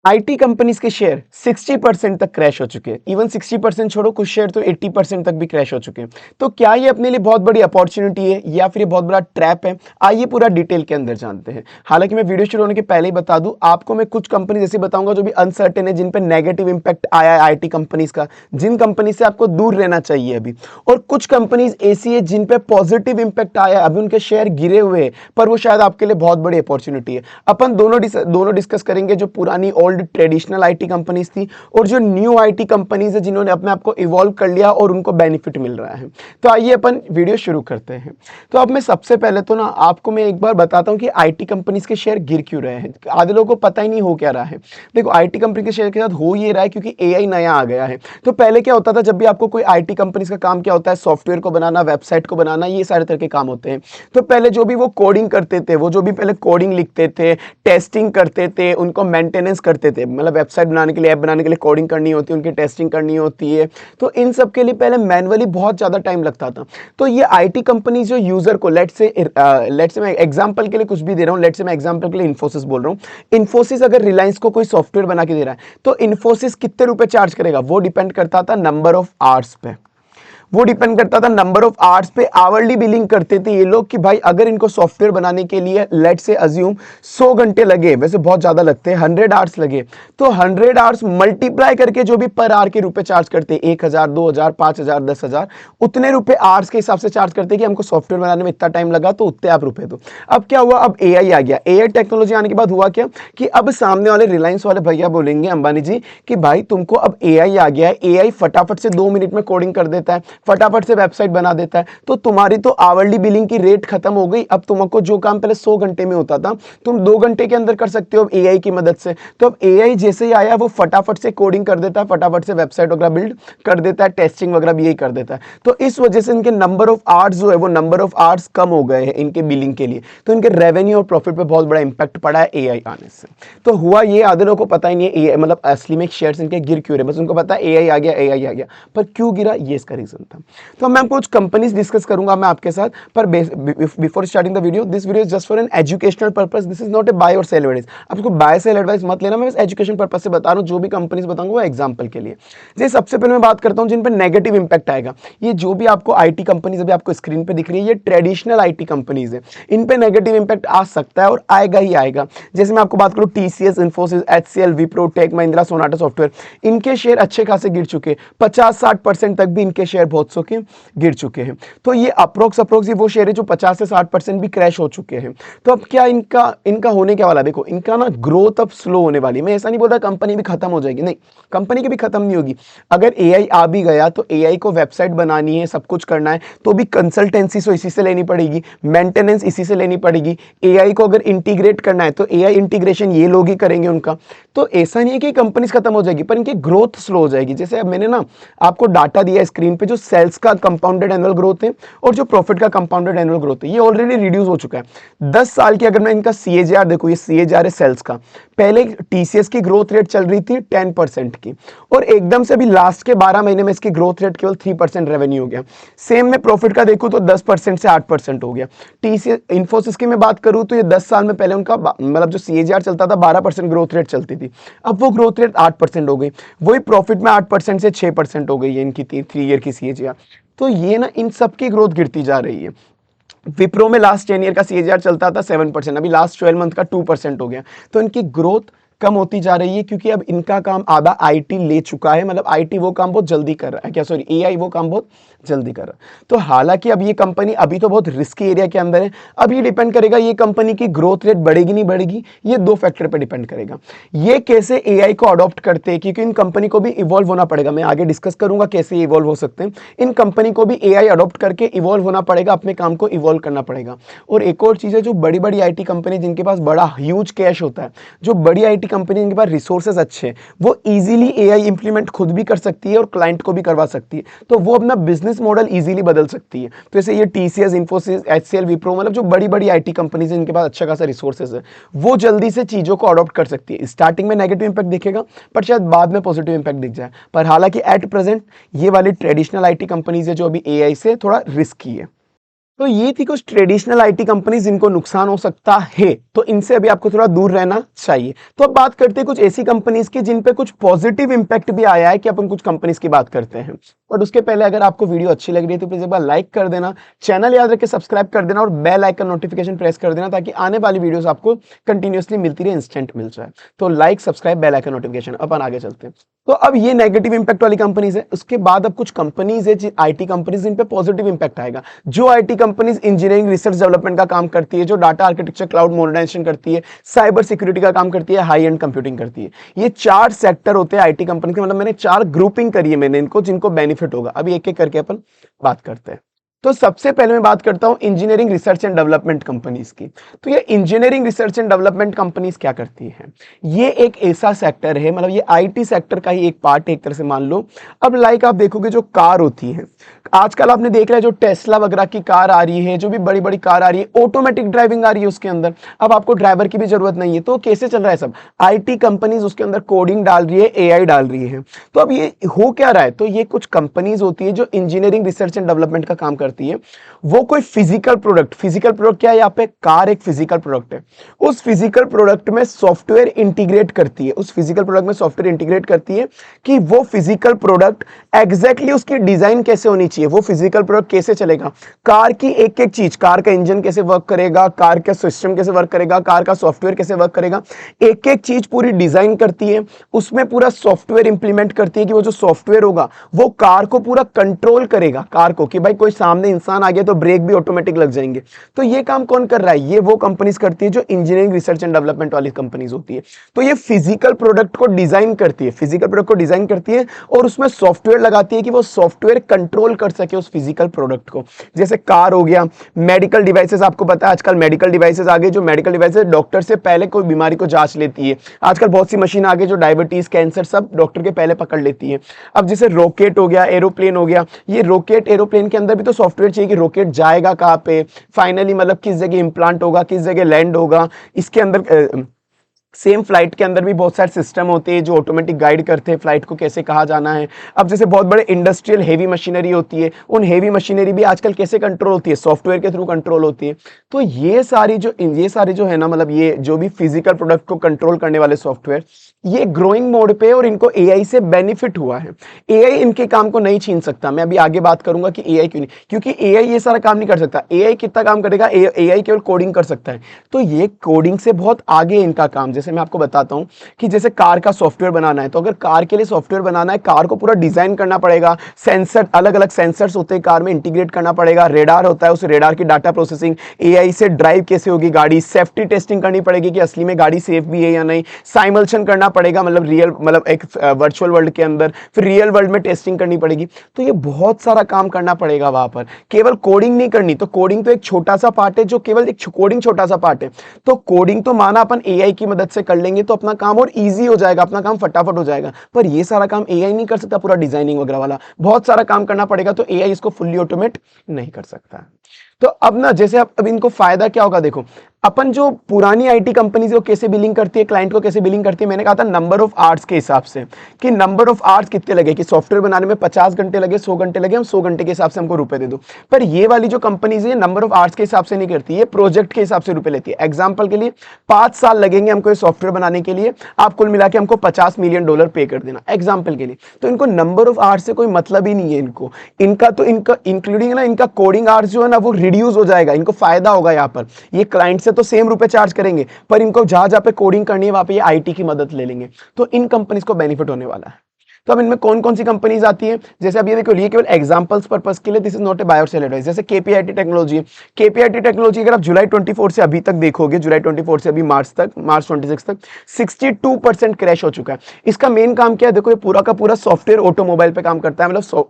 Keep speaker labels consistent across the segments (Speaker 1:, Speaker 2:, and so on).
Speaker 1: IT companies के share 60% तक crash हो चुके हैं। इवन 60% छोड़ो, कुछ शेयर तो 80% तक भी क्रैश हो चुके हैं। तो क्या ये अपने लिए बहुत बड़ी अपॉर्चुनिटी है या फिर ये बहुत बड़ा ट्रैप है? आइए पूरा डिटेल के अंदर जानते हैं। हालांकि मैं वीडियो शुरू होने के पहले ही बता दूं, आपको मैं कुछ कंपनी जैसे बताऊंगा जो भी अनसर्टेन है, जिन पर नेगेटिव इंपैक्ट आया है आईटी कंपनीज का, जिन कंपनी से आपको दूर रहना चाहिए अभी। और कुछ कंपनीज ऐसी है जिन पे पॉजिटिव इंपैक्ट आया, अभी उनके शेयर गिरे हुए हैं, पर वो शायद आपके लिए बहुत बड़ी अपॉर्चुनिटी है। अपन दोनों डिस्कस करेंगे, जो पुरानी ओल्ड ट्रेडिशनल आईटी कंपनीज थी और जो न्यू आईटी कंपनीज है जिन्होंने अपने आप को इवॉल्व कर लिया और उनको बेनिफिट मिल रहा है। तो आइए अपन वीडियो शुरू करते हैं। तो अब मैं सबसे पहले तो ना आपको मैं एक बार बताता हूं कि आईटी कंपनीज के शेयर गिर क्यों रहे हैं। आधे लोगों को पता ही नहीं हो क्या रहा है। देखो, आईटी कंपनी के शेयर के साथ हो ये रहा है क्योंकि एआई नया आ गया है। तो पहले क्या होता था, जब भी आपको कोई आईटी कंपनीज का काम क्या होता है, सॉफ्टवेयर को बनाना, वेबसाइट को बनाना, ये सारे तरह के काम होते हैं। तो पहले जो भी वो कोडिंग करते थे, वो जो भी पहले कोडिंग लिखते थे, टेस्टिंग करते थे, उनको मेंटेनेंस करते थे, मतलब वेबसाइट बनाने के लिए, ऐप बनाने के लिए कोडिंग करनी होती है, उनकी टेस्टिंग करनी होती है। तो इन सब के लिए पहले मैनुअली बहुत ज़्यादा टाइम लगता था। तो ये आईटी कंपनी जो यूजर को, लेट्स से मैं एग्जांपल के लिए कुछ भी दे रहा हूँ, लेट्स से मैं एग्जांपल के लिए इन्फोसिस बोल रहा हूँ। इन्फोसिस अगर रिलायंस को कोई सॉफ्टवेयर बना के दे रहा है, तो इन्फोसिस कितने रुपए चार्ज करेगा? वो डिपेंड करता था नंबर ऑफ आवर्स पे। वो डिपेंड करता था नंबर ऑफ आवर्स पे। आवरली बिलिंग करते थे ये लोग कि भाई अगर इनको सॉफ्टवेयर बनाने के लिए लेट से अज्यूम 100 घंटे लगे, वैसे बहुत ज्यादा लगते हैं, 100 आवर्स लगे, तो 100 आवर्स मल्टीप्लाई करके जो भी पर आवर के रुपए चार्ज करते, 1000, 2000, 5000, 10,000, उतने रुपए आवर्स के हिसाब से चार्ज करते कि हमको सॉफ्टवेयर बनाने में इतना टाइम लगा तो उतने आप रुपए दो। अब क्या हुआ, अब एआई आ गया। एआई टेक्नोलॉजी आने के बाद हुआ क्या कि अब सामने वाले रिलायंस वाले भैया बोलेंगे, अंबानी जी, कि भाई तुमको अब एआई आ गया है, एआई फटाफट से 2 मिनट में कोडिंग कर देता है, फटाफट से वेबसाइट बना देता है, तो तुम्हारी तो आवरली बिलिंग की रेट खत्म हो गई। अब तुमको जो काम पहले 100 घंटे में होता था, तुम 2 घंटे के अंदर कर सकते हो एआई की मदद से। तो अब एआई जैसे ही आया, वो फटाफट से कोडिंग कर देता है, फटाफट से वेबसाइट वगैरह बिल्ड कर देता है, टेस्टिंग वगैरह भी यही कर देता है। तो इस वजह से इनके नंबर ऑफ आवर्स जो है, वो नंबर ऑफ आवर्स कम हो गए हैं इनके बिलिंग के लिए। तो इनके रेवेन्यू और प्रॉफिट पे बहुत बड़ा इंपैक्ट पड़ा है एआई आने से। तो हुआ ये, आधे लोगों को पता ही नहीं है एआई मतलब असली में शेयर्स इनके गिर क्यों रहे, बस उनको पता है एआई आ गया, एआई आ गया, पर क्यों गिरा ये इसका रीजन था। तो मैं कुछ कंपनीज डिस्कस करूंगा मैं आपके साथ, पर before starting the video, this video is just for an educational purpose, this is not a buy or sell advice. आपको बाय सेल एडवाइस मत लेना, मैं बस एजुकेशन पर्पस से बता रहा हूं। जो भी कंपनीज बताऊंगा वो एग्जांपल के लिए। जैसे सबसे पहले मैं बात करता हूं जिन पर नेगेटिव इंपैक्ट आएगा। ये जो भी आपको आईटी कंपनीज अभी आपको स्क्रीन पे दिख रही है, ये ट्रेडिशनल आईटी कंपनीज है। इन पे नेगेटिव इंपैक्ट आ सकता है और आएगा ही आएगा। जैसे मैं आपको बात करूं, TCS, Infosys, HCL, Wipro, tech Mahindra, Sonata software, इनके शेयर अच्छे खासे गिर चुके, 50-60% तक भी इनके शेयर बहुत सो के गिर चुके हैं। तो ये अप्रोक्स ये वो शेयर है जो 50 से 60% भी क्रैश हो चुके हैं। तो अब क्या इनका होने क्या वाला, देखो इनका ना ग्रोथ अब स्लो होने वाली। मैं ऐसा नहीं बोल रहा कंपनी भी खत्म हो जाएगी, नहीं, कंपनी की भी खत्म नहीं होगी। अगर एआई आ भी गया तो एआई को वेबसाइट बनानी है, सब कुछ करना है, तो भी कंसल्टेंसी तो इसी से लेनी पड़ेगी, मेंटेनेंस इसी से लेनी पड़ेगी। एआई को अगर इंटीग्रेट करना है तो एआई इंटीग्रेशन ये लोग ही करेंगे उनका। तो ऐसा नहीं है कि कंपनीज खत्म हो जाएगी, पर इनकी ग्रोथ स्लो हो जाएगी। जैसे अब मैंने ना आपको डाटा दिया स्क्रीन पे, जो सेल्स का कंपाउंडेड एनुअल ग्रोथ है और जो प्रॉफिट का कंपाउंडेड एनुअल ग्रोथ है, ये ऑलरेडी रिड्यूस हो चुका है 10 साल की। अगर मैं इनका सीएजीआर देखूं, ये सीएजीआर है सेल्स का, पहले टीसीएस की ग्रोथ रेट चल रही थी 10% की, और एकदम से अभी लास्ट के 12 महीने में इसकी ग्रोथ रेट केवल 3% रेवेन्यू हो गया। सेम में प्रॉफिट का देखूं तो 10% से 8% हो गया। टीसीएस, इन्फोसिस की मैं बात करूं तो ये 10 साल में पहले उनका मतलब जो सीएजीआर चलता था 12% ग्रोथ रेट चलती थी, अब वो ग्रोथ रेट 8% हो गई। वही प्रॉफिट में 8% से 6% हो गई है इनकी 3 ईयर की सीएजीआर। तो ये ना इन सबकी ग्रोथ गिरती जा रही है। विप्रो में लास्ट 10 ईयर का सीएजीआर चलता था 7%, अभी लास्ट 12 मंथ का 2% हो गया। तो इनकी ग्रोथ कम होती जा रही है क्योंकि अब इनका काम आधा आईटी ले चुका है, मतलब आईटी वो काम बहुत जल्दी कर रहा है, क्या सॉरी एआई वो काम बहुत जल्दी कर रहा है। तो हालांकि अब ये कंपनी अभी तो बहुत रिस्की एरिया के अंदर है। अब ये डिपेंड करेगा ये कंपनी की ग्रोथ रेट बढ़ेगी नहीं बढ़ेगी, ये 2 फैक्टर पर डिपेंड करेगा। ये कैसे एआई को अडॉप्ट करते हैं, क्योंकि इन कंपनी को भी इवॉल्व होना पड़ेगा। मैं आगे डिस्कस करूंगा कैसे इवॉल्व हो सकते हैं। इन कंपनी को भी एआई अडॉप्ट करके इवॉल्व होना पड़ेगा, अपने काम को इवॉल्व करना पड़ेगा। और एक और चीज है, जो बड़ी बड़ी आईटी कंपनी जिनके पास बड़ा ह्यूज कैश होता है, जो बड़ी आईटी कंपनी जिनके पास रिसोर्सेज अच्छे हैं, वो इजीली एआई इंप्लीमेंट खुद भी कर सकती है और क्लाइंट को भी करवा सकती है। तो वो अपना बिजनेस मॉडल इजीली बदल सकती है। तो जैसे ये टीसीएस, इन्फोसिस, एचसीएल, विप्रो, मतलब जो बड़ी बड़ी आईटी कंपनीज हैं जिनके पास अच्छा खासा रिसोर्सेज है, वो जल्दी से चीजों को अडॉप्ट कर सकती है। स्टार्टिंग में नेगेटिव इंपैक्ट दिखेगा, पर शायद बाद में पॉजिटिव इंपैक्ट दिख जाए। पर हालांकि एट प्रेजेंट ये वाली ट्रेडिशनल आईटी कंपनीज है जो अभी एआई से थोड़ा रिस्की है। तो ये थी कुछ ट्रेडिशनल आईटी कंपनीज जिनको नुकसान हो सकता है, तो इनसे अभी आपको थोड़ा दूर रहना चाहिए। तो अब बात करते हैं कुछ ऐसी कंपनीज की जिन पे कुछ पॉजिटिव इंपैक्ट भी आया है, कि अपन कुछ कंपनीज की बात करते हैं। और उसके पहले अगर आपको वीडियो अच्छी लग रही है तो प्लीज एक बार लाइक कर देना, चैनल याद रख के सब्सक्राइब कर देना और बेल आइकन नोटिफिकेशन प्रेस कर देना, ताकि आने वाली वीडियोस आपको कंटिन्यूअसली मिलती रहे, इंस्टेंट मिल जाए। तो like, subscribe, bell icon notification. अपन आगे चलते हैं। तो अब ये नेगेटिव इंपैक्ट वाली कंपनीज है। उसके बाद अब कुछ कंपनीज है, आईटी कंपनीज, जिन पे पॉजिटिव इंपैक्ट आएगा। जो IT companies engineering research development का काम करती है, जो डाटा आर्किटेक्चर क्लाउड मॉडर्नाइजेशन करती है, साइबर सिक्योरिटी का काम करती है, हाई एंड कंप्यूटिंग करती है, ये 4 सेक्टर होते हैं आईटी कंपनी के। मतलब मैंने 4 ग्रुपिंग करी है मैंने इनको, जिनको बेनिफिट होगा। अभी एक एक करके अपन बात करते हैं। तो सबसे पहले मैं बात करता हूं engineering research and development companies की। तो ये engineering research and development companies क्या करती हैं? ये एक ऐसा सेक्टर है, मतलब ये आईटी सेक्टर का ही एक पार्ट है एक तरह से मान लो। अब लाइक आप देखोगे जो कार होती है, आजकल आपने देख रहा है जो टेस्ला वगैरह की कार आ रही है, जो भी बड़ी बड़ी कार आ रही है, ऑटोमेटिक ड्राइविंग आ रही है उसके अंदर। अब आपको ड्राइवर की भी जरूरत नहीं है। तो कैसे चल रहा है सब? आईटी कंपनीज उसके अंदर कोडिंग डाल रही है, एआई डाल रही है। तो अब ये हो क्या रहा है? तो ये कुछ कंपनीज होती है जो इंजीनियरिंग रिसर्च एंड डेवलपमेंट का काम करती है। वो कोई फिजिकल प्रोडक्ट क्या है? यहाँ पे कार एक फिजिकल प्रोडक्ट है। उस फिजिकल प्रोडक्ट में सॉफ्टवेयर इंटीग्रेट करती है, उस फिजिकल प्रोडक्ट में सॉफ्टवेयर इंटीग्रेट करती है कि वो फिजिकल प्रोडक्ट एग्जैक्टली उसकी डिजाइन कैसे होनी चाहिए, वो फिजिकल प्रोडक्ट कैसे चलेगा, कार की एक एक चीज, कार का इंजन कैसे वर्क करेगा, कार का सिस्टम कैसे वर्क करेगा, कार का सॉफ्टवेयर कैसे वर्क करेगा, एक एक चीज पूरी डिजाइन करती है। उसमें पूरा सॉफ्टवेयर इंप्लीमेंट करती है कि वो जो सॉफ्टवेयर होगा वो कार को पूरा कंट्रोल करेगा, कार को, कि भाई कोई सामने इंसान आ गया तो ब्रेक भी ऑटोमेटिक लग जाएंगे। तो ये काम कौन कर रहा है? ये वो कंपनीज करती है जो इंजीनियरिंग रिसर्च एंड डेवलपमेंट वाली कंपनीज होती है। तो ये फिजिकल प्रोडक्ट को डिजाइन करती है, फिजिकल प्रोडक्ट को डिजाइन करती है और उसमें सॉफ्टवेयर लगाती है कि वो सॉफ्टवेयर कंट्रोल कर सके उस फिजिकल प्रोडक्ट को। जैसे कार हो गया, मेडिकल डिवाइसेस, आपको पता है आजकल मेडिकल डिवाइसेस आ गए, जो मेडिकल डिवाइसेस डॉक्टर से पहले कोई बीमारी को जांच लेती है। आजकल बहुत सी मशीन आ गई जो डायबिटीज, कैंसर सब डॉक्टर के पहले पकड़ लेती है। अब जैसे रॉकेट हो गया, एरोप्लेन हो गया, ये रॉकेट एरोप्लेन के अंदर भी तो सॉफ्टवेयर चाहिए कि रॉकेट जाएगा कहां पे, फाइनली मतलब किस जगह इंप्लांट होगा, किस जगह लैंड होगा। इसके अंदर सेम फ्लाइट के अंदर भी बहुत सारे सिस्टम होते हैं जो ऑटोमेटिक गाइड करते हैं फ्लाइट को कैसे कहाँ जाना है। अब जैसे बहुत बड़े इंडस्ट्रियल हेवी मशीनरी होती है, उन हेवी मशीनरी भी आजकल कैसे कंट्रोल होती है? सॉफ्टवेयर के थ्रू कंट्रोल होती है। तो ये सारी जो है ना, मतलब ये जो भी फिजिकल प्रोडक्ट को कंट्रोल करने वाले सॉफ्टवेयर, ये ग्रोइंग मोड पे और इनको एआई से बेनिफिट हुआ है। एआई इनके काम को नहीं छीन सकता। मैं अभी आगे बात करूंगा कि एआई क्यों नहीं, क्योंकि एआई ये सारा काम नहीं कर सकता। एआई कितना काम करेगा? एआई केवल कोडिंग कर सकता है। तो ये कोडिंग से बहुत आगे इनका काम। जैसे मैं आपको बताता हूं कि जैसे कार का सॉफ्टवेयर बनाना है, तो अगर कार के लिए सॉफ्टवेयर बनाना है, कार को पूरा डिजाइन करना पड़ेगा, सेंसर, अलग अलग सेंसर्स होते हैं कार में, इंटीग्रेट करना पड़ेगा, रेडार होता है, उस रेडार की डाटा प्रोसेसिंग, एआई से ड्राइव कैसे होगी गाड़ी, सेफ्टी टेस्टिंग करनी पड़ेगी कि असली में गाड़ी सेफ भी है या नहीं, साइमल्शन करना पड़ेगा, मतलब एक वर्चुअल वर्ल्ड के अंदर, फिर रियल वर्ल्ड में टेस्टिंग करनी पड़ेगी। तो ये बहुत सारा काम करना पड़ेगा वहां पर, केवल कोडिंग नहीं करनी। तो कोडिंग तो एक छोटा सा पार्ट है, जो केवल एक कोडिंग छोटा सा पार्ट है। तो कोडिंग तो माना अपन एआई की मदद से कर लेंगे तो अपना काम और इजी हो जाएगा, अपना काम फटाफट हो जाएगा। पर ये सारा काम एआई नहीं कर सकता, पूरा डिजाइनिंग वगैरह वाला बहुत सारा काम करना पड़ेगा। तो एआई इसको फुल्ली ऑटोमेट नहीं कर सकता। तो अब ना, जैसे अब इनको फायदा क्या होगा? देखो, अपन जो पुरानी आईटी कंपनीज वो कैसे बिलिंग करती है, क्लाइंट को कैसे बिलिंग करती है, मैंने कहा था नंबर ऑफ आवर्स के हिसाब से, कि नंबर ऑफ आवर्स कितने लगे, कि सॉफ्टवेयर बनाने में 50 घंटे लगे, 100 घंटे लगे, हम 100 घंटे के हिसाब से हमको रुपए दे दो। पर ये वाली जो कंपनीज है नंबर ऑफ आवर्स के हिसाब से नहीं करती, ये प्रोजेक्ट के हिसाब से रुपए लेती है। एग्जाम्पल के लिए 5 साल लगेंगे हमको ये सॉफ्टवेयर बनाने के लिए, आप कुल मिला के हमको $50 मिलियन पे कर देना, एग्जाम्पल के लिए। तो इनको नंबर ऑफ आवर्स से कोई मतलब ही नहीं है। इनका इंक्लूडिंग ना, इनका कोडिंग आवर्स जो है ना वो रिड्यूस हो जाएगा, इनको फायदा होगा। यहाँ पर ये क्लाइंट से तो सेम रुपए चार्ज करेंगे, पर इनको जहां जहां पे कोडिंग करनी है वहां पे ये आईटी की मदद ले लेंगे। तो इन कंपनीज को बेनिफिट होने वाला है। तो अब इनमें कौन कौन सी कंपनीज आती है? जैसे अब ये देखो, ये केवल एग्जांपल्स पर्पस के लिए, this is not a buy or sell advice. जैसे केपीआईटी टेक्नोलॉजी, केपीआईटी टेक्नोलॉजी अगर आप जुलाई 24 से अभी तक देखोगे, जुलाई 24 से अभी मार्च 26 तक 62% क्रैश हो चुका है। इसका मेन काम क्या है? देखो, ये पूरा का पूरा सॉफ्टवेयर ऑटोमोबाइल पे काम करता है, मतलब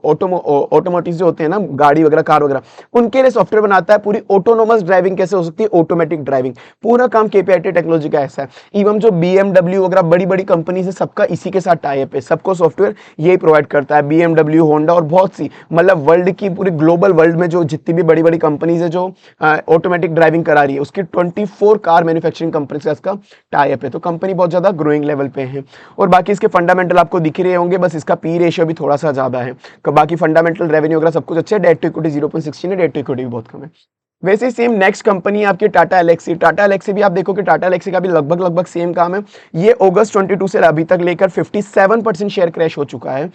Speaker 1: ऑटोमोटिव जो होते हैं ना, गाड़ी वगैरह, कार वगैरह, उनके लिए सॉफ्टवेयर बनाता है। पूरी ऑटोनोमस ड्राइविंग कैसे हो सकती है, ऑटोमेटिक ड्राइविंग, पूरा काम केपीआईटी टेक्नोलॉजी का ऐसा है। इवन जो बीएमडब्ल्यू वगैरह बड़ी बड़ी कंपनी है, सबका इसी के साथ टाई अप है, सबको सॉफ्टवेयर सॉफ्टवेयर यही प्रोवाइड करता है। BMW, होंडा और बहुत सी मतलब वर्ल्ड की पूरी ग्लोबल वर्ल्ड में जो जितनी भी बड़ी बड़ी कंपनीज है जो ऑटोमेटिक ड्राइविंग करा रही है, उसकी 24 कार मैन्युफैक्चरिंग कंपनी का इसका टाई अप है। तो कंपनी बहुत ज़्यादा ग्रोइंग लेवल पे है। और बाकी इसके फंडामेंटल आपको दिख ही रहे होंगे, बस इसका पी रेशियो भी थोड़ा सा ज़्यादा है। बाकी फंडामेंटल रेवेन्यू वगैरह सब कुछ अच्छा है। डेट टू इक्विटी 0.16 है, डेट टू इक्विटी भी बहुत कम है। वैसे ही सेम नेक्स्ट कंपनी है आपकी टाटा एलेक्सी। टाटा एलेक्सी भी आप देखो कि टाटा एलेक्सी का भी लगभग सेम काम है। ये अगस्त 22 से अभी तक लेकर 57% शेयर क्रैश हो चुका है।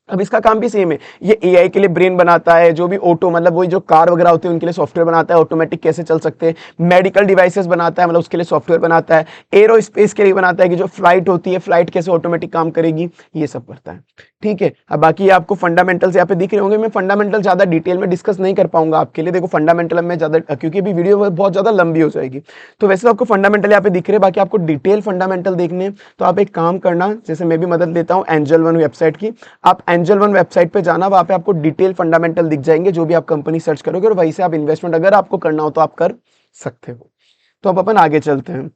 Speaker 1: अब इसका काम भी सेम है, ये एआई के लिए ब्रेन बनाता है, जो भी ऑटो मतलब वही जो कार वगैरह होते हैं उनके लिए सॉफ्टवेयर बनाता है, ऑटोमेटिक कैसे चल सकते हैं, मेडिकल डिवाइसेस बनाता है मतलब उसके लिए सॉफ्टवेयर बनाता है, एरो स्पेस के लिए बनाता है कि जो फ्लाइट होती है फ्लाइट कैसे ऑटोमेटिक काम करेगी, ये सब करता है। ठीक है, अब बाकी आपको फंडामेंटल्स यहाँ पे दिख रहे होंगे। मैं फंडामेंटल ज्यादा डिटेल में डिस्कस नहीं कर पाऊंगा आपके लिए। देखो फंडामेंटल में ज्यादा क्योंकि अभी वीडियो बहुत ज्यादा लंबी हो जाएगी, तो वैसे तो आपको फंडामेंटल यहाँ पे दिख रहे हैं। बाकी आपको डिटेल फंडामेंटल देखने हैं तो आप एक काम करना, जैसे मैं भी मदद लेता हूँ एंजल वन वेबसाइट की, आप एंजल वन वेबसाइट पे जाना, वहां पे आपको डिटेल फंडामेंटल दिख जाएंगे जो भी आप कंपनी सर्च करोगे, और वहीं से आप इन्वेस्टमेंट अगर आपको करना हो तो आप कर सकते हो। तो अब अपन आगे चलते हैं।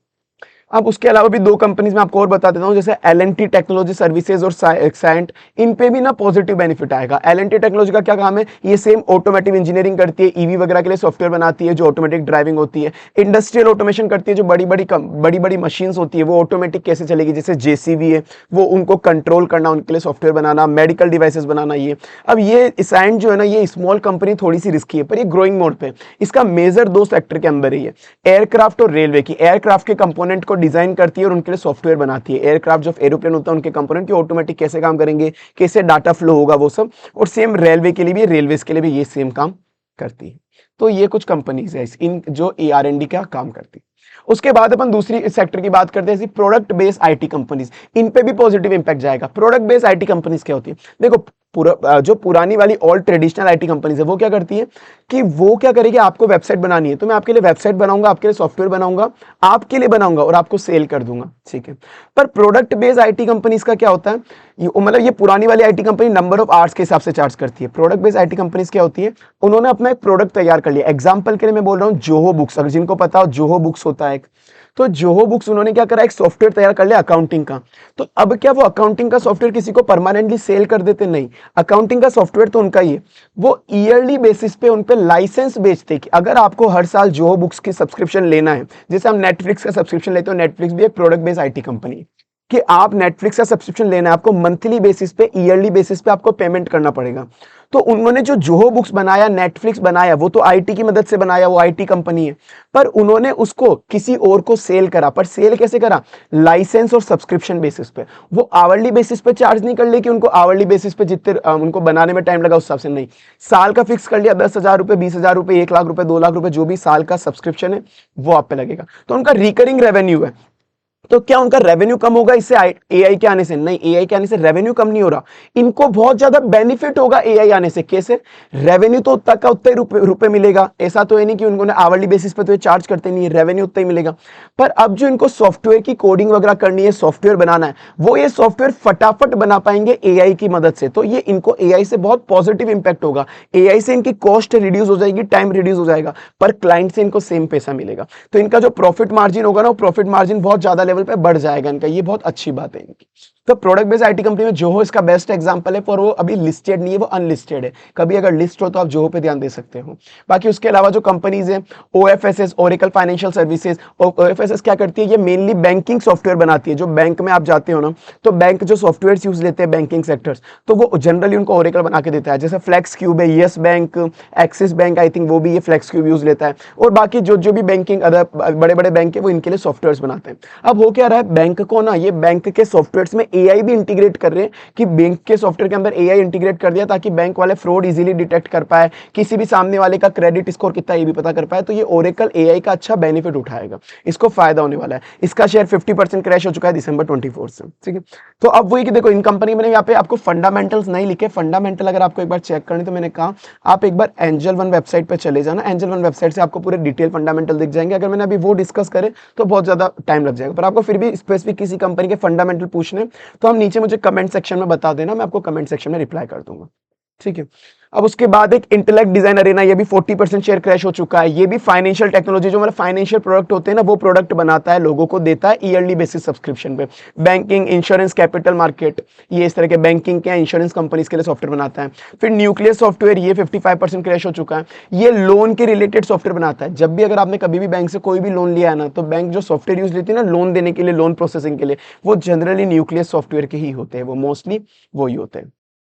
Speaker 1: अब उसके अलावा भी दो कंपनीज में आपको और बता देता हूं, जैसे L&T टेक्नोलॉजी सर्विसेज और साइंट, इन पे भी ना पॉजिटिव बेनिफिट आएगा। L&T टेक्नोलॉजी का क्या काम है, ये सेम ऑटोमेटिव इंजीनियरिंग करती है, ईवी वगैरह के लिए सॉफ्टवेयर बनाती है जो ऑटोमेटिक ड्राइविंग होती है। इंडस्ट्रियल ऑटोमेशन करती है, जो बड़ी बड़ी मशीन्स होती है वो ऑटोमेटिक कैसे चलेगी, जैसे JCB है वो उनको कंट्रोल करना, उनके लिए सॉफ्टवेयर बनाना, मेडिकल डिवाइसेस बनाना। ये अब ये साइंट जो है ना, ये स्मॉल कंपनी थोड़ी सी रिस्की है पर ये ग्रोइंग मोड पे। इसका मेजर दो सेक्टर के अंदर ही है, एयरक्राफ्ट और रेलवे की। एयरक्राफ्ट के कंपोनेंट को डिजाइन करती है और उनके लिए सॉफ्टवेयर बनाती है। एयरक्राफ्ट जो एरोप्लेन होता है उनके कंपोनेंट की ऑटोमेटिक कैसे काम करेंगे, कैसे डाटा फ्लो होगा वो सब। और सेम रेलवे के लिए भी, रेलवेज के लिए भी ये सेम काम करती है। तो ये कुछ कंपनीज है इन जो AR&D का काम करती है। उसके बाद अपन दूसरी सेक्टर की बात करते हैं, प्रोडक्ट बेस्ड आईटी कंपनीज। इन पे भी पॉजिटिव इंपैक्ट जाएगा। प्रोडक्ट बेस्ड आईटी कंपनीज क्या होती है, देखो जो पुरानी वाली ऑल ट्रेडिशनल आईटी कंपनीज है वो क्या करती है कि वो क्या करेगी, आपको वेबसाइट बनानी है तो मैं आपके लिए वेबसाइट बनाऊंगा, आपके लिए सॉफ्टवेयर बनाऊंगा, आपके लिए बनाऊंगा और आपको सेल कर दूंगा। ठीक है, पर प्रोडक्ट बेस्ड आईटी कंपनीज का क्या होता है, मतलब ये पुरानी वाली IT company number of hours के हिसाब से चार्ज करती है। प्रोडक्ट बेस्ड आईटी कंपनीज क्या होती है, उन्होंने अपना एक प्रोडक्ट तैयार कर लिया। एग्जांपल के लिए मैं बोल रहा हूँ जोहो बुक्स, अगर जिनको पता हो जोहो बुक्स होता है एक, तो जोहो बुक्स उन्होंने क्या करा, एक सॉफ्टवेयर तैयार कर लिया अकाउंटिंग का। तो अब क्या वो अकाउंटिंग का सॉफ्टवेयर किसी को परमानेंटली सेल कर देते, नहीं, अकाउंटिंग का सॉफ्टवेयर तो उनका ही है, वो ईयरली बेसिस पे उन पे लाइसेंस बेचते कि अगर आपको हर साल जोहो बुक्स की सब्सक्रिप्शन लेना है, जैसे हम नेटफ्लिक्स का सब्सक्रिप्शन लेते हो, नेटफ्लिक्स भी एक प्रोडक्ट बेस्ड आईटी कंपनी है, कि आप नेटफ्लिक्स का सब्सक्रिप्शन लेना है, आपको मंथली बेसिस पे, ईयरली बेसिस पे आपको पेमेंट करना पड़ेगा। तो उन्होंने जो जोहो बुक्स बनाया, नेटफ्लिक्स बनाया, वो तो आईटी की मदद से बनाया, वो आईटी कंपनी है, पर उन्होंने उसको किसी और को सेल करा। पर सेल कैसे करा, लाइसेंस और सब्सक्रिप्शन बेसिस पे। वो आवरली बेसिस पे चार्ज नहीं कर ले कि उनको आवरली बेसिस पे जितने उनको बनाने में टाइम लगा उस हिसाब से, नहीं, साल का फिक्स कर लिया, 10,000 रुपए, 20,000 रुपए, 1 लाख रुपए, 2 लाख रुपए, जो भी साल का सब्सक्रिप्शन है वो आप पे लगेगा। तो उनका रिकरिंग रेवेन्यू है। तो क्या उनका रेवेन्यू कम होगा इससे एआई के आने से, नहीं, एआई के आने से रेवेन्यू कम नहीं हो रहा, इनको बहुत ज्यादा बेनिफिट होगा एआई आने से। कैसे, रेवेन्यू तो उतना का उतना ही रुपए मिलेगा, ऐसा तो है नहीं कि उन्होंने आवरली बेसिस पे तो ये चार्ज करते नहीं है, रेवेन्यू उतना ही मिलेगा। पर अब जो इनको सॉफ्टवेयर की कोडिंग वगैरह करनी है, सॉफ्टवेयर बनाना है, वो ये सॉफ्टवेयर फटाफट बना पाएंगे एआई की मदद से। तो ये इनको एआई से बहुत पॉजिटिव इंपैक्ट होगा। एआई से इनकी कॉस्ट रिड्यूस हो जाएगी, टाइम रिड्यूस हो जाएगा, पर क्लाइंट से इनको सेम पैसा मिलेगा। तो इनका जो प्रॉफिट मार्जिन होगा ना, वो प्रॉफिट मार्जिन बहुत ज्यादा लेवल पे बढ़ जाएगा इनका, ये बहुत अच्छी बात है इनकी। तो प्रोडक्ट बेस्ड आईटी कंपनी में जोहो इसका बेस्ट एग्जांपल है, पर वो अभी लिस्टेड नहीं है, वो अनलिस्टेड है। कभी अगर लिस्ट हो तो आप जोहो पे ध्यान दे सकते हो। बाकी उसके अलावा जो कंपनीज हैं, OFSS, Oracle financial services. OFSS क्या करती है, ये मेनली बैंकिंग सॉफ्टवेयर बनाती है। जो बैंक में आप जाते हो ना, तो बैंक जो सॉफ्टवेयर यूज लेते हैं बैंकिंग सेक्टर्स, तो वो जनरली उनको ओरेकल बना के देता है। जैसे फ्लेक्स क्यूब है, yes bank, axis bank, I think वो भी ये फ्लेक्स क्यूब यूज लेता है। और बाकी जो भी बैंकिंग अदर बड़े बड़े बैंक है वो इनके लिए सॉफ्टवेयर बनाते हैं। अब हो क्या रहा है, बैंक को ना, ये बैंक के सॉफ्टवेयर्स में एआई भी इंटीग्रेट कर रहे हैं, कि बैंक के सॉफ्टवेयर के अंदर एआई इंटीग्रेट कर दिया ताकि बैंक वाले फ्रॉड इजीली डिटेक्ट कर पाए, किसी भी सामने वाले का क्रेडिट स्कोर कितना ये भी पता कर पाए। तो ये ओरेकल एआई का अच्छा बेनिफिट उठाएगा, इसको फायदा होने वाला है। इसका शेयर 50% क्रैश हो चुका है दिसंबर 24 से। ठीक है, तो अब वही कि देखो इन कंपनी में यहाँ पे आपको फंडामेंटल्स नहीं लिखे। फंडामेंटल अगर आपको एक बार चेक करनी तो मैंने कहा आप एक बार एंजल वन वेबसाइट पे चले जाना। एंजल वन वेबसाइट से आपको पूरे डिटेल फंडामेंटल दिख जाएंगे। अगर मैंने अभी वो डिस्कस करे तो बहुत ज्यादा टाइम लग जाएगा, पर आपको फिर भी स्पेसिफिक किसी कंपनी के फंडामेंटल पूछने तो हम नीचे मुझे कमेंट सेक्शन में बता देना, मैं आपको कमेंट सेक्शन में रिप्लाई कर दूंगा। ठीक है। अब उसके बाद एक इंटेलेक्ट डिजाइन अरेना, ये भी 40% शेयर क्रैश हो चुका है। ये भी फाइनेंशियल टेक्नोलॉजी, जो मतलब फाइनेंशियल प्रोडक्ट होते हैं ना, वो प्रोडक्ट बनाता है, लोगों को देता है ईयरली बेसिस सब्सक्रिप्शन पे। बैंकिंग, इंश्योरेंस, कैपिटल मार्केट, ये इस तरह के बैंकिंग के इंश्योरेंस कंपनीज के लिए सॉफ्टवेयर बनाता है। फिर न्यूक्लियस सॉफ्टवेयर, ये 55% क्रैश हो चुका है। ये लोन के रिलेटेड सॉफ्टवेयर बनाता है। जब भी अगर आपने कभी भी बैंक से कोई भी लोन लिया है ना, तो बैंक जो सॉफ्टवेयर यूज लेती है ना लोन देने के लिए, लोन प्रोसेसिंग के लिए, वो जनरली न्यूक्लियस सॉफ्टवेयर के ही होते हैं, वो मोस्टली वो ही होते हैं।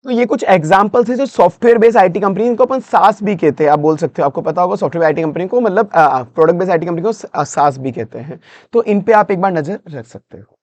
Speaker 1: तो ये कुछ एग्जांपल्स है जो सॉफ्टवेयर बेस्ड आईटी कंपनी, इनको अपन सास भी कहते हैं, आप बोल सकते हो, आपको पता होगा सॉफ्टवेयर आईटी कंपनी को, मतलब प्रोडक्ट बेस्ड आईटी कंपनी को सास भी कहते हैं। तो इन पे आप एक बार नजर रख सकते हो।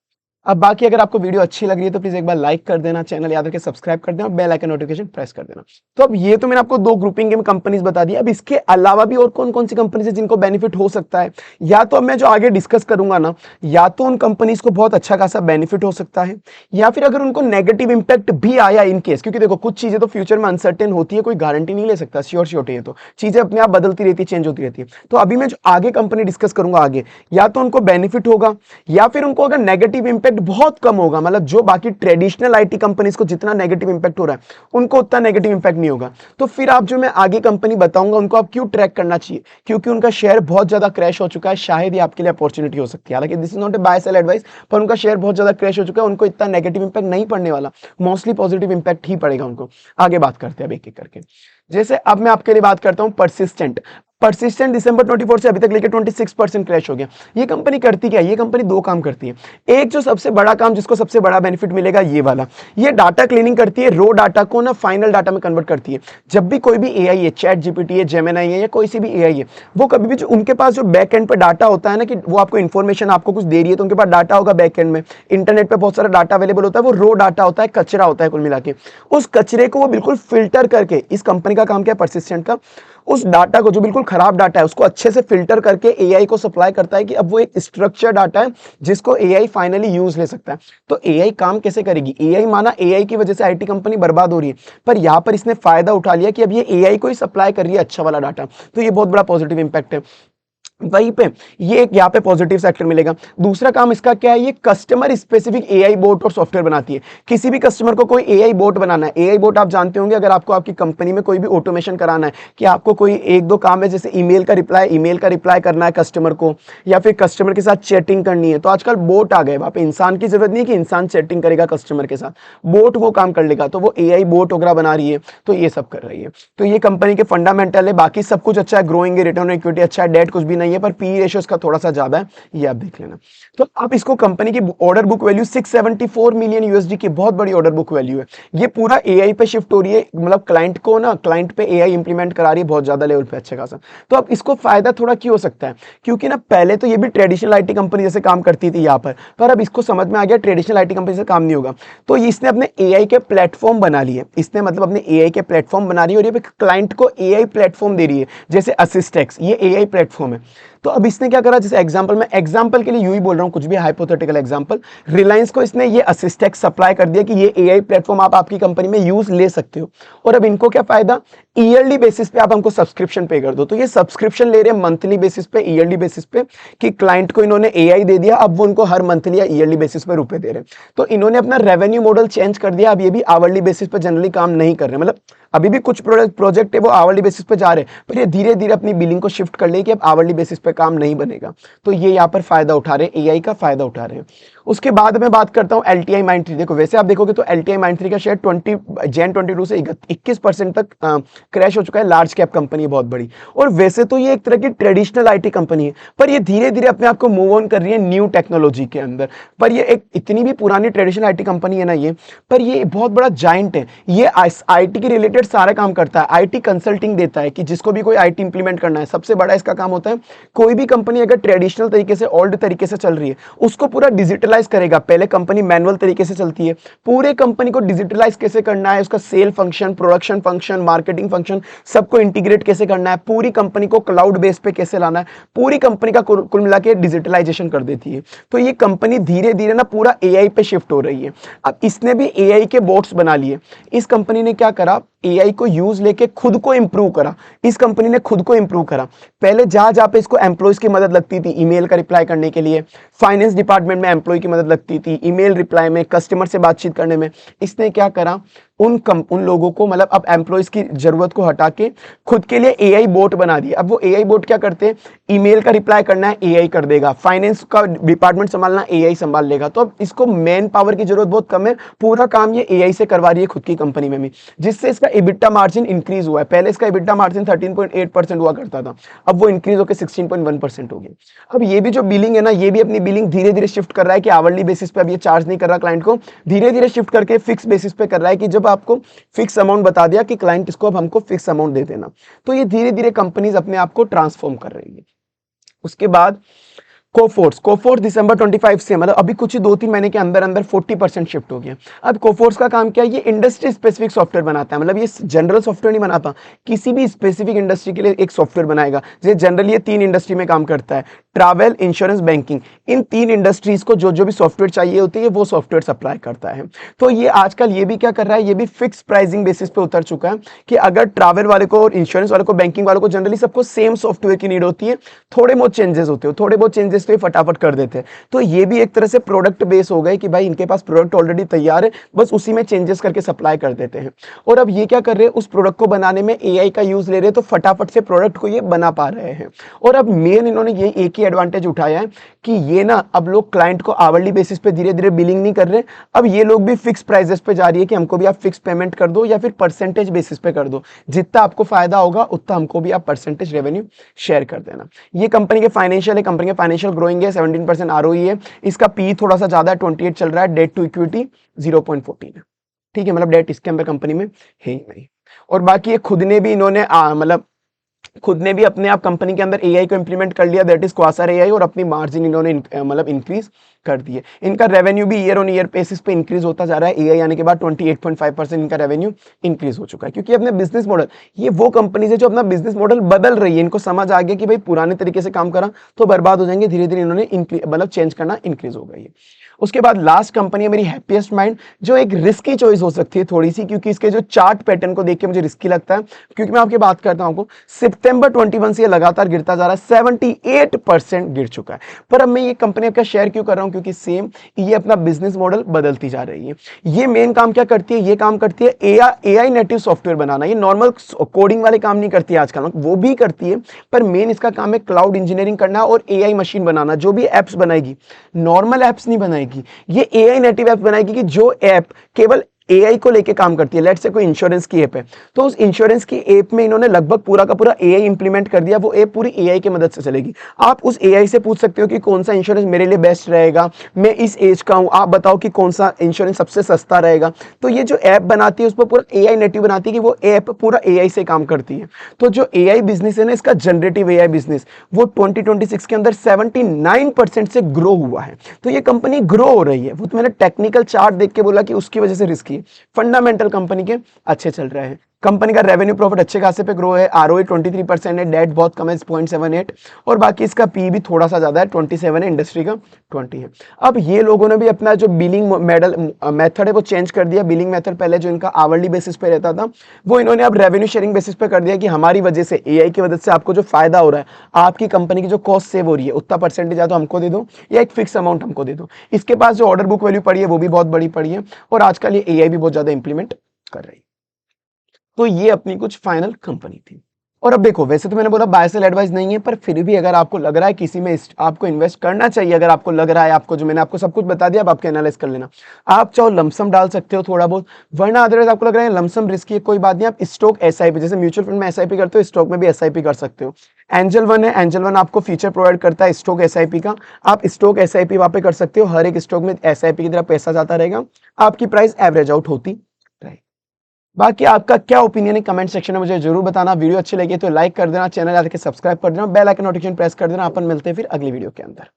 Speaker 1: अब बाकी अगर आपको वीडियो अच्छी लग रही है तो प्लीज एक बार लाइक कर देना, चैनल याद रखे सब्सक्राइब कर देना और बेल आइकन नोटिफिकेशन प्रेस कर देना। तो अब ये तो मैंने आपको दो ग्रुपिंग में कंपनीज बता दी। अब इसके अलावा भी और कौन कौन सी कंपनीज है जिनको बेनिफिट हो सकता है, या तो अब मैं जो आगे डिस्कस करूंगा ना, या तो उन कंपनीज को बहुत अच्छा खासा बेनिफिट हो सकता है, या फिर अगर उनको नेगेटिव इंपैक्ट भी आया इन केस, क्योंकि देखो कुछ चीजें तो फ्यूचर में अनसर्टेन होती है, कोई गारंटी नहीं ले सकता, श्योर श्योर है, तो चीजें अपने आप बदलती रहती है, चेंज होती रहती है। तो अभी मैं जो आगे कंपनी डिस्कस करूंगा आगे, या तो उनको बेनिफिट होगा, या फिर उनको अगर नेगेटिव इंपैक्ट बहुत कम होगा, मतलब जो बाकी ट्रेडिशनल आईटी कंपनीज को जितना नेगेटिव इंपैक्ट हो रहा है उनको उतना नेगेटिव इंपैक्ट नहीं होगा। तो फिर आप जो मैं आगे कंपनी बताऊंगा उनको आप क्यों ट्रैक करना चाहिए, क्योंकि उनका शेयर बहुत ज्यादा क्रैश हो चुका है। शायद ये आपके लिए अपॉर्चुनिटी हो सकती है, हालांकि this is not a buy sell advice, पर उनका शेयर बहुत ज्यादा क्रैश हो चुका है, उनको इतना नेगेटिव इंपैक्ट नहीं पड़ने वाला, मोस्टली पॉजिटिव इंपैक्ट ही पड़ेगा उनको। आगे बात करते हैं अब एक एक करके। जैसे अब मैं आपके लिए बात करता हूं परसिस्टेंट। परसिस्टेंट दिसंबर 24 से अभी तक लेके 26% क्रैश हो गया। ये कंपनी करती क्या है, ये कंपनी दो काम करती है। एक जो सबसे बड़ा काम, जिसको सबसे बड़ा बेनिफिट मिलेगा, ये वाला, ये डाटा क्लीनिंग करती है, रो डाटा को ना फाइनल डाटा में कन्वर्ट करती है। जब भी कोई भी एआई है, चैट जीपीटी है, जेमिनी है, या कोई सी भी एआई है, वो कभी भी जो उनके पास जो बैक एंड पे डाटा होता है ना, कि वो आपको इन्फॉर्मेशन आपको कुछ दे रही है, तो उनके पास डाटा होगा बैक एंड में, इंटरनेट पे बहुत सारा डाटा अवेलेबल होता है, वो रो डाटा होता है, कचरा होता है कुल मिला के। उस कचरे को वो बिल्कुल फिल्टर करके, इस कंपनी का काम क्या है परसिस्टेंट का, उस डाटा को जो बिल्कुल खराब डाटा है उसको अच्छे से फिल्टर करके एआई को सप्लाई करता है, कि अब वो एक स्ट्रक्चर डाटा है जिसको एआई फाइनली यूज ले सकता है। तो एआई काम कैसे करेगी, एआई माना एआई की वजह से आईटी कंपनी बर्बाद हो रही है, पर यहां पर इसने फायदा उठा लिया कि अब ये एआई को ही सप्लाई कर रही है अच्छा वाला डाटा। तो ये बहुत बड़ा पॉजिटिव इंपैक्ट है। वहीं पे ये एक यहाँ पे पॉजिटिव सेक्टर मिलेगा। दूसरा काम इसका क्या है, ये कस्टमर स्पेसिफिक एआई बोट और सॉफ्टवेयर बनाती है। किसी भी कस्टमर को कोई एआई बोट बनाना है, एआई बोट आप जानते होंगे, अगर आपको आपकी कंपनी में कोई भी ऑटोमेशन कराना है, कि आपको कोई एक दो काम है, जैसे ईमेल का रिप्लाई करना है कस्टमर को, या फिर कस्टमर के साथ चैटिंग करनी है, तो आजकल बोट आ गए, वहां पे इंसान की जरूरत नहीं है कि इंसान चैटिंग करेगा कस्टमर के साथ, बोट वो काम कर लेगा। तो वो एआई बोट वगैरह बना रही है, तो ये सब कर रही है। तो ये कंपनी के फंडामेंटल है, बाकी सब कुछ अच्छा है, ग्रोइंग है, रिटर्न ऑन इक्विटी अच्छा है, डेट कुछ भी नहीं है, पर पी रेशियो इसका थोड़ा सा ज्यादा है, ये आप देख लेना। तो अब इसको कंपनी की order book value 674 million USD की बहुत बड़ी ऑर्डर बुक वैल्यू है। ये पूरा एआई पे शिफ्ट हो रही है, मतलब क्लाइंट को ना, क्लाइंट पे एआई इंप्लीमेंट करा रही है बहुत ज्यादा लेवल पे, अच्छा खासा। तो अब इसको फायदा थोड़ा क्यों हो सकता है, क्योंकि ना पहले तो ये भी ट्रेडिशनल आईटी कंपनी जैसे काम करती थी यहाँ पर अब इसको समझ में आ गया ट्रेडिशनल आईटी कंपनी से काम नहीं होगा। तो इसने अपने एआई के प्लेटफॉर्म बना लिए, इसने मतलब अपने एआई के प्लेटफॉर्म बना रही है, और ये क्लाइंट को एआई प्लेटफॉर्म दे रही है, जैसे असिस्टेक्स, ये एआई प्लेटफॉर्म है। तो अब इसने क्या करा, जैसे एग्जांपल के लिए यूं ही बोल रहा हूं, कुछ भी हाइपोथेटिकल एग्जांपल, रिलायंस को इसने ये असिस्टेक्स सप्लाई कर दिया कि ये एआई प्लेटफॉर्म आप आपकी कंपनी में यूज ले सकते हो। और अब इनको क्या फायदा, ईयरली बेसिस पे आप हमको सब्सक्रिप्शन पे कर दो। तो ये सब्सक्रिप्शन ले रहे हैं मंथली बेसिस पे, ईयरली बेसिस पे, कि क्लाइंट को इन्होंने एआई दे दिया, अब वो उनको हर मंथली या ईयरली बेसिस पे रुपए दे रहे हैं। तो इन्होंने अपना रेवेन्यू मॉडल चेंज कर दिया, अब ये भी आवरली बेसिस पे जनरली काम नहीं कर रहे, मतलब अभी भी कुछ प्रोजेक्ट है वो आवरली बेसिस पे जा रहे हैं, पर ये धीरे धीरे अपनी बिलिंग को शिफ्ट कर ले कि अब आवरली बेसिस पे काम नहीं बनेगा। तो ये यहाँ पर फायदा उठा रहे हैं, एआई का फायदा उठा रहे हैं। उसके बाद मैं बात करता हूं एलटीआई माइंड3। देखो वैसे आप देखोगे तो एलटीआई माइंड3 का शेयर जैन 22 से 21% तक क्रैश हो चुका है। लार्ज कैप कंपनी है बहुत बड़ी, और वैसे तो ये एक तरह की ट्रेडिशनल आईटी कंपनी है, पर ये धीरे धीरे अपने आप को मूव ऑन कर रही है न्यू टेक्नोलॉजी के अंदर। पर ये एक इतनी भी पुरानी ट्रेडिशनल आईटी कंपनी है ना ये, पर ये बहुत बड़ा जाइंट है। ये आईटी के रिलेटेड सारा काम करता है, आईटी कंसल्टिंग देता है, कि जिसको भी कोई आईटी इंप्लीमेंट करना है, सबसे बड़ा इसका काम होता है। कोई भी कंपनी अगर ट्रेडिशनल तरीके से, ओल्ड तरीके से चल रही है, उसको पूरा डिजिटलाइज करेगा। पहले कंपनी मैनुअल तरीके से चलती है, पूरे कंपनी को डिजिटलाइज कैसे करना है, उसका sale function, production function, marketing function, सबको इंटीग्रेट कैसे करना है, पूरी कंपनी को क्लाउड बेस पे कैसे लाना है, पूरी कंपनी का कुल मिला के डिजिटलाइजेशन कर देती है। तो ये कंपनी धीरे धीरे ना पूरा एआई पे शिफ्ट हो रही है। अब इसने भी एआई के बोट्स बना लिए। इस कंपनी ने क्या करा, एआई को यूज लेके खुद को इंप्रूव करा। इस कंपनी ने खुद को इंप्रूव करा। पहले जहां जहां पे इसको एम्प्लॉयज की मदद लगती थी, ईमेल का रिप्लाई करने के लिए, फाइनेंस डिपार्टमेंट में एम्प्लॉय की मदद लगती थी, ईमेल रिप्लाई में, कस्टमर से बातचीत करने में, इसने क्या करा, उन लोगों को मतलब अब एम्प्लॉयज की जरूरत को हटा के खुद के लिए एआई बोट बना दिए। अब वो एआई बोट क्या करते हैं, ईमेल का रिप्लाई करना है एआई कर देगा, फाइनेंस का डिपार्टमेंट संभालना एआई संभाल लेगा। तो अब इसको मैन पावर की जरूरत बहुत कम है, पूरा काम ये एआई से करवा रही है खुद की कंपनी में भी, जिससे इसका EBITDA मार्जिन इंक्रीज हुआ है। पहले इसका EBITDA मार्जिन 13.8% हुआ करता था, अब वो इंक्रीज होकर 16.1% हो गया। अब ये भी जो बिलिंग है ना, ये भी अपनी बिलिंग धीरे धीरे शिफ्ट कर रहा है कि आवरली बेसिस पे अब ये चार्ज नहीं कर रहा क्लाइंट को, धीरे धीरे शिफ्ट करके फिक्स बेसिस पे कर रहा है कि जब आपको फिक्स अमाउंट बता दिया कि क्लाइंट इसको अब हमको फिक्स अमाउंट दे देना। तो ये धीरे धीरे कंपनीज अपने आप को ट्रांसफॉर्म कर रही है। उसके बाद कोफोर्स दिसंबर 25 से मतलब अभी कुछ ही 2-3 महीने के अंदर अंदर 40% शिफ्ट हो गया। अब कोफोर्स का काम क्या है, ये इंडस्ट्री स्पेसिफिक सॉफ्टवेयर बनाता है, मतलब ये जनरल सॉफ्टवेयर नहीं बनाता, किसी भी स्पेसिफिक इंडस्ट्री के लिए एक सॉफ्टवेयर बनाएगा। जैसे जनरली ये 3 इंडस्ट्री में काम करता है, ट्रैवल, इंश्योरेंस, बैंकिंग। इन 3 इंडस्ट्रीज को जो जो भी सॉफ्टवेयर चाहिए होती है वो सॉफ्टवेयर सप्लाई करता है। तो ये आजकल ये भी क्या कर रहा है, ये भी फिक्स प्राइसिंग बेसिस पे उतर चुका है कि अगर ट्रैवल वाले को और इंश्योरेंस वाले को, बैंकिंग वालों को जनरली सबको सेम सॉफ्टवेयर की नीड होती है, थोड़े बहुत चेंजेस होते हो, थोड़े बहुत चेंजेस तो ये फटाफट कर देते हैं। तो ये भी एक तरह से प्रोडक्ट बेस हो गए कि भाई इनके पास प्रोडक्ट ऑलरेडी तैयार है, बस उसी में चेंजेस करके सप्लाई कर देते हैं। और अब ये क्या कर रहे हैं, उस प्रोडक्ट को बनाने में एआई का यूज ले रहे हैं, तो फटाफट से प्रोडक्ट को ये बना पा रहे हैं। और अब मेन इन्होंने ये एक ही एडवांटेज उठाया है कि ये ना अब लोग क्लाइंट को आवरली बेसिस पे धीरे धीरे बिलिंग नहीं कर रहे, अब ये लोग भी फिक्स प्राइसेस पे जा रही है कि हमको भी आप फिक्स पेमेंट कर दो या फिर परसेंटेज बेसिस पे कर दो, जितना आपको फायदा होगा उतना हमको भी आप परसेंटेज रेवेन्यू शेयर कर देना। ये कंपनी के फाइनेंशियल है, कंपनी के फाइनेंशियल ग्रोइंग है, 17% आरओई है, इसका पी थोड़ा सा ज्यादा है, 28 चल रहा है, डेट टू इक्विटी 0.14 है। ठीक है, मतलब डेट इसके अंदर कंपनी में है ही नहीं। और बाकी ये खुद ने भी इन्होंने मतलब खुद ने भी अपने आप कंपनी के अंदर एआई को इंप्लीमेंट कर लिया, दैट इज क्वासर एआई, और अपनी मार्जिन इन्होंने मतलब इंक्रीज कर दी है। इनका रेवेन्यू भी ईयर ऑन ईयर बेसिस पे इंक्रीज होता जा रहा है, एआई आने के बाद 28.5% इनका रेवेन्यू इंक्रीज हो चुका है, क्योंकि अपने बिजनेस मॉडल, ये वो कंपनी है जो अपना बिजनेस मॉडल बदल रही है। इनको समझ आ गया कि भाई पुराने तरीके से काम करा तो बर्बाद हो जाएंगे, धीरे धीरे इन्होंने मतलब चेंज करना इंक्रीज हो गई है। उसके बाद लास्ट कंपनी है मेरी हैप्पीएस्ट माइंड, जो एक रिस्की चॉइस हो सकती है थोड़ी सी, क्योंकि इसके जो चार्ट पैटर्न को देख के मुझे रिस्की लगता है। क्योंकि मैं आपकी बात करता हूं, सितंबर 21 से लगातार गिरता जा रहा है, 78% गिर चुका है। पर अब मैं ये कंपनी का शेयर क्यों कर रहा हूं, क्योंकि सेम ये अपना बिजनेस मॉडल बदलती जा रही है। ये मेन काम क्या करती है, ये काम करती है एआई नेटिव सॉफ्टवेयर बनाना। ये नॉर्मल कोडिंग वाले काम नहीं करती है आजकल, वो भी करती है, पर मेन इसका काम है क्लाउड इंजीनियरिंग करना और एआई मशीन बनाना। जो भी एप्स बनाएगी, नॉर्मल एप्स नहीं बनाएगी, ये एआई नेटिव एप्स बनाएगी कि जो ऐप केवल एआई को लेके काम करती है। लेट्स से कोई इंश्योरेंस की ऐप है, तो उस इंश्योरेंस की ऐप में इन्होंने लगभग पूरा का पूरा एआई इंप्लीमेंट कर दिया, वो ऐप पूरी एआई की मदद से चलेगी। आप उस एआई से पूछ सकते हो कि कौन सा इंश्योरेंस मेरे लिए बेस्ट रहेगा, मैं इस एज का हूं, आप बताओ कि कौन सा इंश्योरेंस सबसे सस्ता रहेगा। तो ये जो ऐप बनाती है उस पर पूरा एआई नेटिव बनाती है कि वो ऐप पूरा एआई से काम करती है। तो जो एआई बिजनेस है ना, इसका जनरेटिव एआई बिजनेस, वो 2026 के अंदर 79% से ग्रो हुआ है। तो ये कंपनी ग्रो हो रही है। वो तो मैंने टेक्निकल चार्ट देख के बोला कि उसकी वजह से रिस्की, फंडामेंटल कंपनी के अच्छे चल रहे हैं। कंपनी का रेवेन्यू प्रॉफिट अच्छे खासे पे ग्रो है, आरओई 23% है, डेट बहुत कम है 0.78, और बाकी इसका पी भी थोड़ा सा ज्यादा है, 27 है, इंडस्ट्री का 20 है। अब ये लोगों ने भी अपना जो बिलिंग मेथड है वो चेंज कर दिया। बिलिंग मेथड पहले जो इनका आवरली बेसिस पे रहता था, वो इन्होंने अब रेवेन्यू शेयरिंग बेसिस पे कर दिया कि हमारी वजह से, एआई की वजह से आपको जो फायदा हो रहा है, आपकी कंपनी की जो कॉस्ट सेव हो रही है, उतना परसेंटेज या तो हमको दे दो या एक फिक्स अमाउंट हमको दे दो। इसके पास जो ऑर्डर बुक वैल्यू पड़ी है वो भी बहुत बड़ी पड़ी है, और आजकल ये एआई भी बहुत ज्यादा इंप्लीमेंट कर रही है। तो ये अपनी कुछ फाइनल कंपनी थी। और अब देखो, वैसे तो मैंने बोला बाय सेल एडवाइस नहीं है, पर फिर भी अगर आपको लग रहा है किसी में आपको इन्वेस्ट करना चाहिए, अगर आपको लग रहा है, आपको जो मैंने आपको सब कुछ बता दिया, अब आपके एनालाइज कर लेना। आप चाहो लमसम डाल सकते हो थोड़ा बहुत, वरना अदरवाइज आपको लग रहा है लमसम रिस्की है, कोई बात नहीं, आप स्टॉक एसआईपी, जैसे म्यूचुअल फंड में एसआईपी करते हो, स्टॉक में भी एसआईपी कर सकते हो। एंजल वन है, एंजल वन आपको फीचर प्रोवाइड करता है स्टॉक एसआईपी का। आप स्टॉक एसआईपी वहां पे कर सकते हो, हर एक स्टॉक में एसआईपी की तरह पैसा जाता रहेगा, आपकी प्राइस एवरेज आउट होती रहेगी। बाकी आपका क्या ओपिनियन है कमेंट सेक्शन में मुझे जरूर बताना। वीडियो अच्छी लगी तो लाइक कर देना, चैनल आके सब्सक्राइब कर देना, बेल आइकन नोटिफिकेशन प्रेस कर देना। अपन मिलते हैं फिर अगली वीडियो के अंदर।